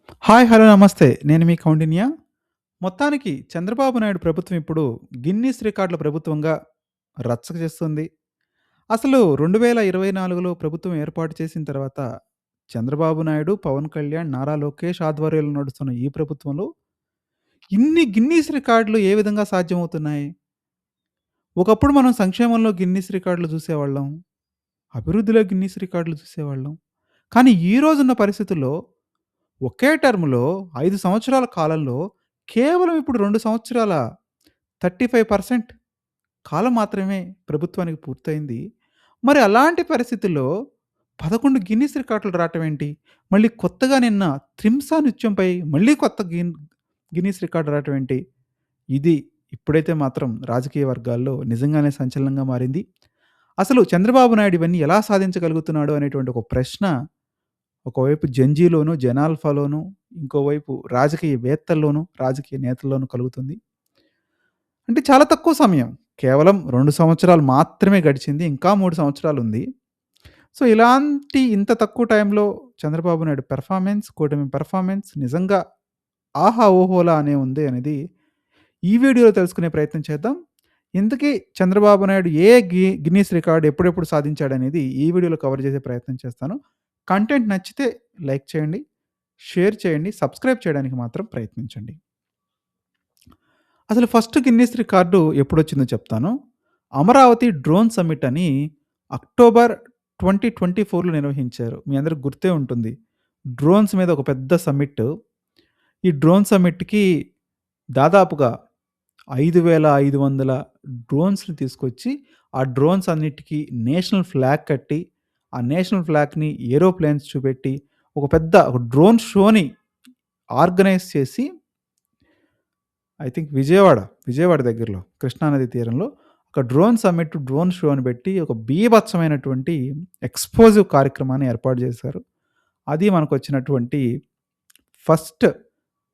Hi! Hello! నమస్తే. నేను మీ కౌండిన్య. మొత్తానికి చంద్రబాబు నాయుడు ప్రభుత్వం ఇప్పుడు గిన్నిస్ రికార్డుల ప్రభుత్వంగా రచ్చక చేస్తుంది. అసలు 2024లో ప్రభుత్వం ఏర్పాటు చేసిన తర్వాత చంద్రబాబు నాయుడు, పవన్ కళ్యాణ్, నారా లోకేష్ ఆధ్వర్యంలో నడుస్తున్న ఈ ప్రభుత్వంలో ఇన్ని గిన్నిస్ రికార్డులు ఏ విధంగా సాధ్యమవుతున్నాయి? ఒకప్పుడు మనం సంక్షేమంలో గిన్నిస్ రికార్డులు చూసేవాళ్ళం. అభివృద్ధిలో గిన్నిస్ రికార్డులు చూసేవాళ్ళం. కానీ ఈ రోజున్న పరిస్థితుల్లో ఒకే టర్మ్‌లో 5 సంవత్సరాల కాలంలో కేవలం ఇప్పుడు 2 సంవత్సరాల 35% కాలం మాత్రమే ప్రభుత్వానికి పూర్తయింది. మరి అలాంటి పరిస్థితుల్లో 11 గిన్నిస్ రికార్డులు రావటం ఏంటి? మళ్ళీ కొత్తగా నిన్న 'త్రిమ్సా' నృత్యంపై మళ్ళీ కొత్త గిన్నిస్ రికార్డ్ రావటం ఏంటి? ఇది ఇప్పుడైతే మాత్రం రాజకీయ వర్గాల్లో నిజంగానే సంచలనంగా మారింది. అసలు చంద్రబాబు నాయుడు ఇవన్నీ ఎలా సాధించగలుగుతున్నాడు అనేటువంటి ఒక ప్రశ్న ఒకవైపు జంజీలోను, జనాల్ఫాలోను, ఇంకోవైపు రాజకీయవేత్తల్లోను, రాజకీయ నేతల్లోనూ కలుగుతుంది. అంటే చాలా తక్కువ సమయం. కేవలం 2 సంవత్సరాలు మాత్రమే గడిచింది. ఇంకా 3 సంవత్సరాలుంది. సో, ఇలాంటి ఇంత తక్కువ టైంలో చంద్రబాబు నాయుడు పెర్ఫార్మెన్స్, కూటమి పెర్ఫార్మెన్స్ నిజంగా ఆహా! ఓహోలా అనే ఉంది అనేది ఈ వీడియోలో తెలుసుకునే ప్రయత్నం చేద్దాం. ఇంతకీ చంద్రబాబు నాయుడు ఏ గిన్నిస్ రికార్డ్ ఎప్పుడెప్పుడు సాధించాడనేది ఈ వీడియోలో కవర్ చేసే ప్రయత్నం చేస్తాను. కంటెంట్ నచ్చితే లైక్ చేయండి, షేర్ చేయండి, సబ్స్క్రైబ్ చేయడానికి మాత్రం ప్రయత్నించండి. అసలు ఫస్ట్ గిన్నిస్ రికార్డు ఎప్పుడొచ్చిందో చెప్తాను. అమరావతి డ్రోన్ సమ్మిట్ అని అక్టోబర్ 2024లో నిర్వహించారు. మీ అందరికి గుర్తే ఉంటుంది. డ్రోన్స్ మీద ఒక పెద్ద సమ్మిట్. ఈ డ్రోన్ సమ్మిట్‌కి దాదాపుగా 5,500 డ్రోన్స్‌ని తీసుకొచ్చి, ఆ డ్రోన్స్ అన్నిటికి నేషనల్ ఫ్లాగ్ కట్టి, ఆ నేషనల్ ఫ్లాగ్‌ని ఏరోప్లేన్స్ చూపెట్టి, ఒక డ్రోన్ షోని ఆర్గనైజ్ చేసి ఐ థింక్ విజయవాడ దగ్గరలో కృష్ణా నది తీరంలో ఒక డ్రోన్ సమ్మిట్, డ్రోన్ షో అని పెట్టి ఒక బీభత్సమైనటువంటి ఎక్స్‌పోజివ్ కార్యక్రమాన్ని ఏర్పాటు చేశారు. అది మనకొచ్చినటువంటి ఫస్ట్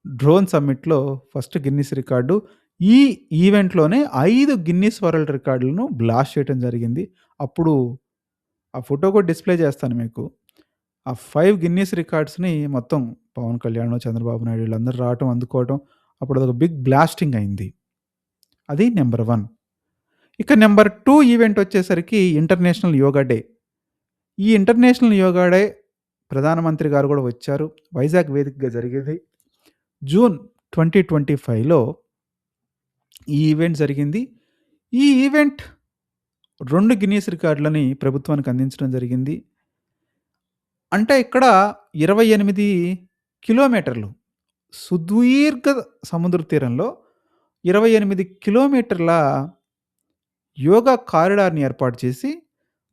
డ్రోన్ సమ్మిట్‌లో ఫస్ట్ గిన్నిస్ రికార్డు. ఈ ఈవెంట్‌లోనే 5 గిన్నిస్ వరల్డ్ రికార్డులను బ్లాస్ట్ చేయటం జరిగింది. అప్పుడు ఆ ఫోటో కూడా డిస్‌ప్లే చేస్తాను మీకు. ఆ 5 గిన్నిస్ రికార్డ్స్‌ని మొత్తం పవన్ కళ్యాణ్, చంద్రబాబు నాయుడు వీళ్ళందరూ రావటం, అందుకోవటం. అప్పుడు అదొక బిగ్ బ్లాస్టింగ్ అయింది. అది నంబర్ 1. ఇక నంబర్ 2 ఈవెంట్ వచ్చేసరికి ఇంటర్నేషనల్ యోగా డే. ఈ ఇంటర్నేషనల్ యోగా డే ప్రధానమంత్రి గారు కూడా వచ్చారు. వైజాగ్ వేదికగా జరిగేది. జూన్ 2025లో ఈ ఈవెంట్ జరిగింది. ఈ ఈవెంట్ 2 గిన్నిస్ రికార్డులని ప్రభుత్వానికి అందించడం జరిగింది. అంటే ఇక్కడ 28 కిలోమీటర్లు సుదీర్ఘ సముద్ర తీరంలో 28 కిలోమీటర్ల యోగా కారిడార్‌ని ఏర్పాటు చేసి,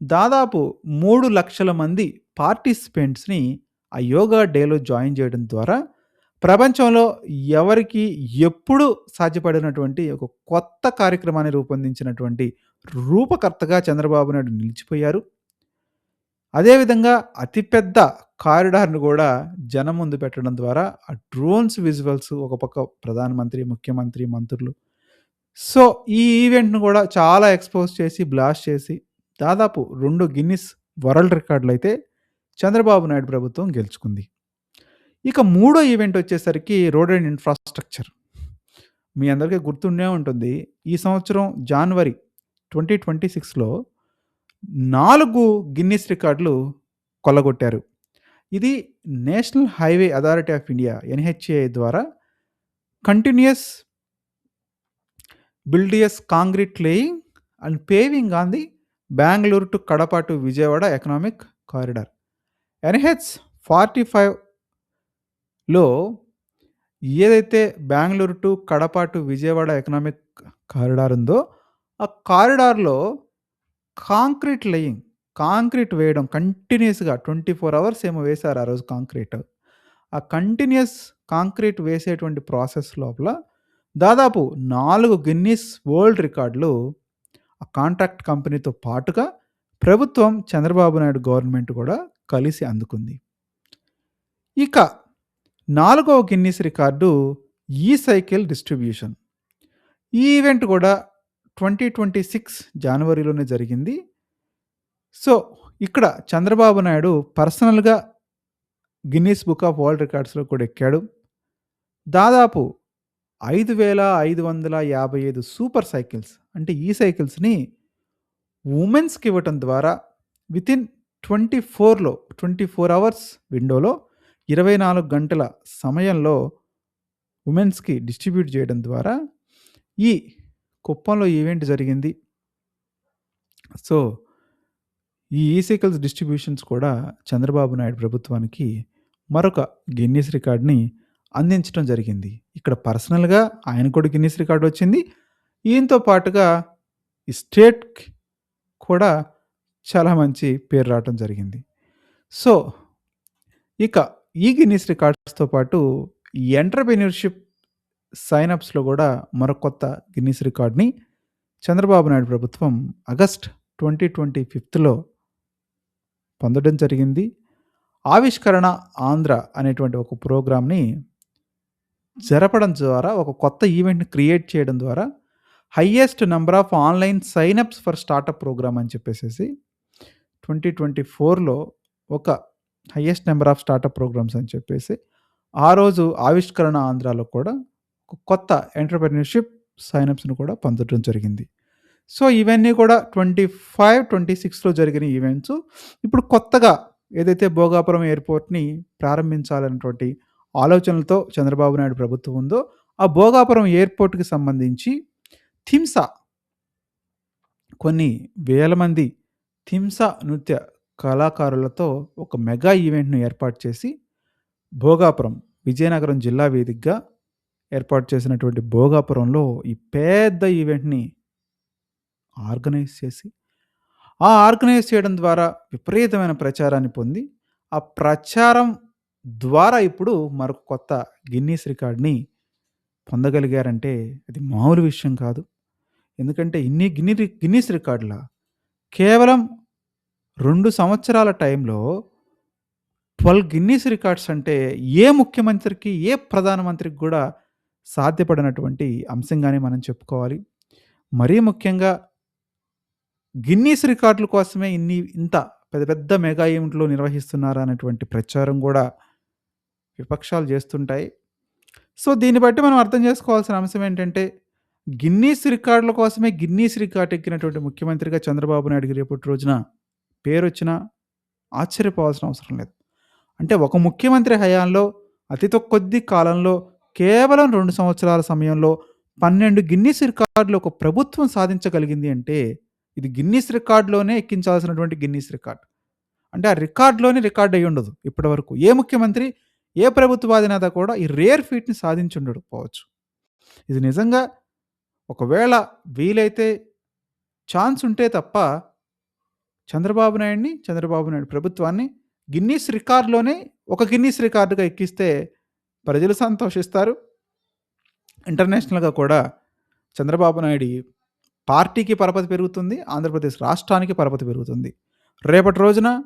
దాదాపు 3,00,000 మంది పార్టిసిపెంట్స్‌ని ఆ యోగా డేలో జాయిన్ చేయడం ద్వారా, ప్రపంచంలో ఎవరికీ ఎప్పుడు సాధ్యపడినటువంటి ఒక కొత్త కార్యక్రమాన్ని రూపొందించినటువంటి రూపకర్తగా చంద్రబాబు నాయుడు నిలిచిపోయారు. అదేవిధంగా అతిపెద్ద కారిడార్‌ని గూడా జనం ముందు పెట్టడం ద్వారా, ఆ డ్రోన్స్ విజువల్స్ ఒక పక్క ప్రధానమంత్రి, ముఖ్యమంత్రి, మంత్రులు సో, ఈ ఈవెంట్‌ను గూడా చాలా ఎక్స్‌పోజ్ చేసి, బ్లాస్ట్ చేసి, దాదాపు 2 గిన్నిస్ వరల్డ్ రికార్డులైతే చంద్రబాబు నాయుడు ప్రభుత్వం గెలుచుకుంది. ఇక మూడో ఈవెంట్ వచ్చేసరికి రోడ్ అండ్ ఇన్‌ఫ్రాస్ట్రక్చర్. మీ అందరికీ గుర్తుండే ఉంటుంది. ఈ సంవత్సరం జాన్వరి 2026లో 4 గిన్నిస్ రికార్డులు కొల్లగొట్టారు. ఇది national highway authority of India NHAI ద్వారా continuous bituminous concrete laying and paving on the Bengaluru to Kadapa to Vijayawada economic corridor. NH-45లో ఏదైతే Bengaluru to Kadapa to Vijayawada economic corridor ఉందో, ఆ కారిడార్‌లో కాంక్రీట్ లేయింగ్, కాంక్రీట్ వేయడం కంటిన్యూయస్‌గా 24 అవర్స్ ఏమో వేశారు ఆ రోజు కాంక్రీట్. ఆ కంటిన్యూయస్ కాంక్రీట్ వేసేటువంటి ప్రాసెస్ లోపల దాదాపు 4 గిన్నిస్ వరల్డ్ రికార్డులు ఆ కాంట్రాక్ట్ కంపెనీతో పాటుగా ప్రభుత్వం, చంద్రబాబు నాయుడు గవర్నమెంట్ కూడా కలిసి అందుకుంది. ఇక నాలుగవ గిన్నిస్ రికార్డు సైకిల్ డిస్ట్రిబ్యూషన్. ఈ ఈవెంట్ కూడా 2026 జనవరిలోనే జరిగింది. సో, ఇక్కడ చంద్రబాబు నాయుడు పర్సనల్‌గా గిన్నిస్ బుక్ ఆఫ్ వరల్డ్ రికార్డ్స్‌లో కూడా ఎక్కాడు. దాదాపు 5,555 సూపర్ సైకిల్స్ అంటే ఈ సైకిల్స్‌ని వుమెన్స్‌కి ఇవ్వటం ద్వారా వితిన్ 24 అవర్స్ విండోలో 24 గంటల సమయంలో వుమెన్స్‌కి డిస్ట్రిబ్యూట్ చేయడం ద్వారా ఈ కుప్పంలో ఈవెంట్ జరిగింది. సో, ఈ సైకిల్స్ డిస్ట్రిబ్యూషన్స్ కూడా చంద్రబాబు నాయుడు ప్రభుత్వానికి మరొక గిన్నిస్ రికార్డ్‌ని అందించడం జరిగింది. ఇక్కడ పర్సనల్‌గా ఆయనకు కూడా గిన్నిస్ రికార్డ్ వచ్చింది. ఈయనతో పాటుగా ఈ స్టేట్‌కి కూడా చాలా మంచి పేరు రావటం జరిగింది. సో, ఇక ఈ గిన్నిస్ రికార్డ్స్‌తో పాటు ఎంటర్‌ప్రెన్యూర్‌షిప్ సైన్ అప్స్‌లో గూడా మరో కొత్త గిన్నిస్ రికార్డ్‌ని చంద్రబాబు నాయుడు ప్రభుత్వం ఆగస్ట్ 2025లో పొందడం జరిగింది. ఆవిష్కరణ ఆంధ్ర అనేటువంటి ఒక ప్రోగ్రామ్‌ని జరపడం ద్వారా ఒక కొత్త ఈవెంట్‌ని క్రియేట్ చేయడం ద్వారా highest number of online sign ups for startup program అని చెప్పేసేసి 2024లో ఒక highest number of startup programs అని చెప్పేసి, ఆ రోజు ఆవిష్కరణ ఆంధ్రాలో కూడా ఒక కొత్త ఎంటర్‌ప్రెన్యూర్‌షిప్ సైన్ అప్స్‌ని కూడా పొందడం జరిగింది. సో, ఇవన్నీ కూడా 25, 26లో జరిగిన ఈవెంట్సు. ఇప్పుడు కొత్తగా ఏదైతే భోగాపురం ఎయిర్‌పోర్ట్‌ని ప్రారంభించాలన్నటువంటి ఆలోచనలతో చంద్రబాబు నాయుడు ప్రభుత్వం ఉందో, ఆ భోగాపురం ఎయిర్‌పోర్ట్‌కి సంబంధించి థింసా కొన్ని వేల మంది థింసా నృత్య కళాకారులతో ఒక మెగా ఈవెంట్‌ను ఏర్పాటు చేసి, భోగాపురం విజయనగరం జిల్లా వేదికగా ఏర్పాటు చేసినటువంటి భోగాపురంలో ఈ పెద్ద ఈవెంట్‌ని ఆర్గనైజ్ చేసి, ఆ ఆర్గనైజ్ చేయడం ద్వారా విపరీతమైన ప్రచారాన్ని పొంది, ఆ ప్రచారం ద్వారా ఇప్పుడు మరొక కొత్త గిన్నీస్ రికార్డ్‌ని పొందగలిగారంటే అది మామూలు విషయం కాదు. ఎందుకంటే ఇన్ని గిన్నీస్ రికార్డులా? కేవలం 2 సంవత్సరాల టైంలో 12 గిన్నీస్ రికార్డ్స్ అంటే ఏ ముఖ్యమంత్రికి, ఏ ప్రధానమంత్రికి గూడా సాధ్యపడనటువంటి అంశంగానే మనం చెప్పుకోవాలి. మరీ ముఖ్యంగా గిన్నీస్ రికార్డుల కోసమే ఇంత పెద్ద పెద్ద మెగా ఈవెంట్లు నిర్వహిస్తున్నారా అనేటువంటి ప్రచారం గూడా విపక్షాలు జేస్తుంటాయి. సో, దీన్ని బట్టి మనం అర్థం చేసుకోవాల్సిన అంశం ఏంటంటే, గిన్నీస్ రికార్డుల కోసమే గిన్నీస్ రికార్డ్ ఎక్కినటువంటి ముఖ్యమంత్రిగా చంద్రబాబు నాయుడుకి రేపటి రోజున పేరొచ్చినా ఆశ్చర్యపోవాల్సిన అవసరం లేదు. అంటే ఒక ముఖ్యమంత్రి హయాంలో కొద్ది కాలంలో కేవలం 2 సంవత్సరాల సమయంలో 12 గిన్నీస్ రికార్డులు ఒక ప్రభుత్వం సాధించగలిగింది అంటే, ఇది గిన్నీస్ రికార్డ్‌లోనే ఎక్కించాల్సినటువంటి గిన్నీస్ రికార్డ్. అంటే ఆ రికార్డ్‌లోనే రికార్డ్ అయ్యుండదు ఇప్పటివరకు. ఏ ముఖ్యమంత్రి, ఏ ప్రభుత్వ అధినేత కూడా ఈ రేర్ ఫీట్‌ని సాధించుండకపోవచ్చు. ఇది నిజంగా ఒకవేళ వీలైతే ఛాన్స్ ఉంటే తప్ప చంద్రబాబు నాయుడు ప్రభుత్వాన్ని గిన్నీస్ రికార్డ్‌లోనే ఒక గిన్నీస్ రికార్డ్‌గా ఎక్కిస్తే ప్రజలు సంతోషిస్తారు. ఇంటర్నేషనల్‌గా కూడా చంద్రబాబు నాయుడు పార్టీకి పరపతి పెరుగుతుంది. ఆంధ్రప్రదేశ్ రాష్ట్రానికి పరపతి పెరుగుతుంది. రేపటి రోజున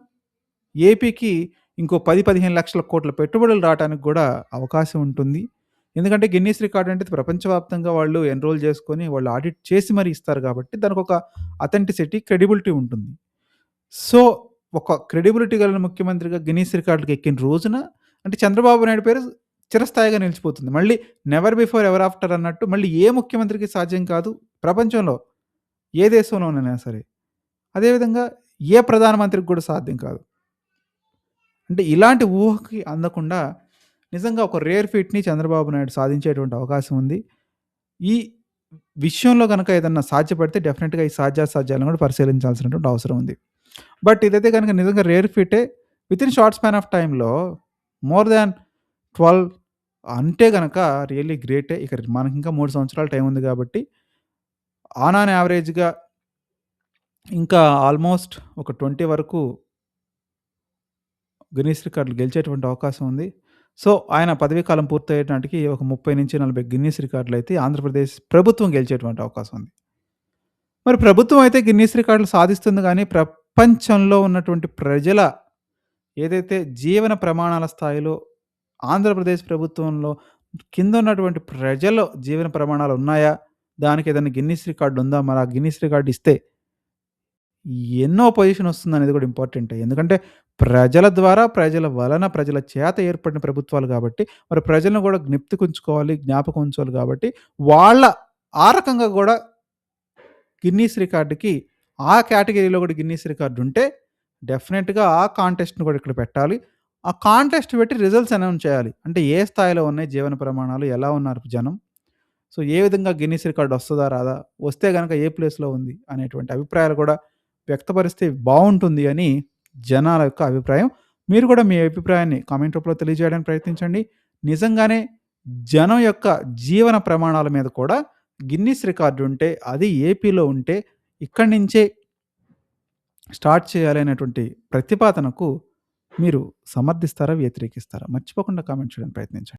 ఏపీకి ఇంకో 10, 15 లక్షల కోట్ల పెట్టుబడులు రావటానికి గూడా అవకాశం ఉంటుంది. ఎందుకంటే గిన్నీస్ రికార్డ్ అంటే ప్రపంచవ్యాప్తంగా వాళ్ళు ఎన్రోల్ చేసుకొని, వాళ్ళు ఆడిట్ చేసి మరి ఇస్తారు కాబట్టి దానికొక అథెంటిసిటీ, క్రెడిబిలిటీ ఉంటుంది. సో, ఒక క్రెడిబిలిటీ గల ముఖ్యమంత్రిగా గిన్నీస్ రికార్డ్‌లకి ఎక్కిన రోజున అంటే చంద్రబాబు నాయుడు పేరు చిరస్థాయిగా నిలిచిపోతుంది. మళ్ళీ నెవర్ బిఫోర్ ఎవర్ ఆఫ్టర్ అన్నట్టు మళ్ళీ ఏ ముఖ్యమంత్రికి సాధ్యం కాదు ప్రపంచంలో. ఏ దేశంలోనైనా సరే. అదేవిధంగా ఏ ప్రధానమంత్రికి కూడా సాధ్యం కాదు. అంటే ఇలాంటి ఊహకి అందకుండా నిజంగా ఒక రేర్ ఫీట్‌ని చంద్రబాబు నాయుడు సాధించేటువంటి అవకాశం ఉంది. ఈ విషయంలో గనక ఏదన్నా సాధ్యపడితే డెఫినిట్‌గా ఈ సాధ్యాసాధ్యాలను కూడా పరిశీలించాల్సినటువంటి అవసరం ఉంది. బట్ ఇదైతే గనక నిజంగా రేర్ ఫీటే. వితిన్ షార్ట్ స్పాన్ ఆఫ్ టైమ్‌లో మోర్ థాన్ 12 అంటే గనక రియల్లీ గ్రేటే. ఇక మనకింకా 3 సంవత్సరాల టైం ఉంది కాబట్టి ఆన్ యావరేజ్‌గా ఇంకా ఆల్మోస్ట్ ఒక 20 వరకు గిన్నిస్ రికార్డులు గెలిచేటువంటి అవకాశం ఉంది. సో, ఆయన పదవీ కాలం పూర్తయ్యే నాటికి ఒక 30-40 గిన్నిస్ రికార్డులైతే ఆంధ్రప్రదేశ్ ప్రభుత్వం గెలిచేటువంటి అవకాశం ఉంది. మరి ప్రభుత్వం అయితే గిన్నిస్ రికార్డులు సాధిస్తుంది గానీ, ప్రపంచంలో ఉన్నటువంటి ప్రజల ఏదైతే జీవన ప్రమాణాల స్థాయిలో ఆంధ్రప్రదేశ్ ప్రభుత్వంలో కింద ఉన్నటువంటి ప్రజల జీవన ప్రమాణాలు ఉన్నాయా? దానికి ఏదైనా గిన్నిస్ రికార్డ్ ఉందా? మరి ఆ గిన్నిస్ రికార్డ్ ఇస్తే ఎన్నో పొజిషన్ వస్తుందనేది కూడా ఇంపార్టెంటే. ఎందుకంటే ప్రజల ద్వారా, ప్రజల వలన, ప్రజల చేత ఏర్పడిన ప్రభుత్వాలు కాబట్టి, మరి ప్రజలను కూడా జ్ఞప్తికుంచుకోవాలి, జ్ఞాపకం ఉంచుకోవాలి కాబట్టి, వాళ్ళ ఆ రకంగా గూడా గిన్నీస్ రికార్డ్‌కి ఆ కేటగరీలో కూడా గిన్నీస్ రికార్డ్ ఉంటే, డెఫినిట్‌గా ఆ కాంటెస్ట్‌ని కూడా ఇక్కడ పెట్టాలి. ఆ కాంటెస్ట్ పెట్టి రిజల్ట్స్ అనౌన్స్ చేయాలి. అంటే ఏ స్థాయిలో ఉన్నాయి జీవన ప్రమాణాలు, ఎలా ఉన్నారు జనం? సో, ఏ విధంగా గిన్నిస్ రికార్డ్ వస్తదా? రాదా? వస్తే గనక ఏ ప్లేస్‌లో ఉంది? అనేటువంటి అభిప్రాయాలు కూడా వ్యక్తపరిస్తే బావుంటుంది అని జనాల యొక్క అభిప్రాయం. మీరు కూడా మీ అభిప్రాయాన్ని కామెంట్ రూపంలో తెలియజేయడానికి ప్రయత్నించండి. నిజంగానే జనం యొక్క జీవన ప్రమాణాల మీద కూడా గిన్నిస్ రికార్డ్ ఉంటే, అది ఏపీలో ఉంటే, ఇక్కడి నుంచే స్టార్ట్ చేయాలి అనేటువంటి ప్రతిపాదనకు మీరు సమర్థిస్తారా? వ్యతిరేకిస్తారా? మర్చిపోకుండా కామెంట్ చేయడానికి ప్రయత్నించండి.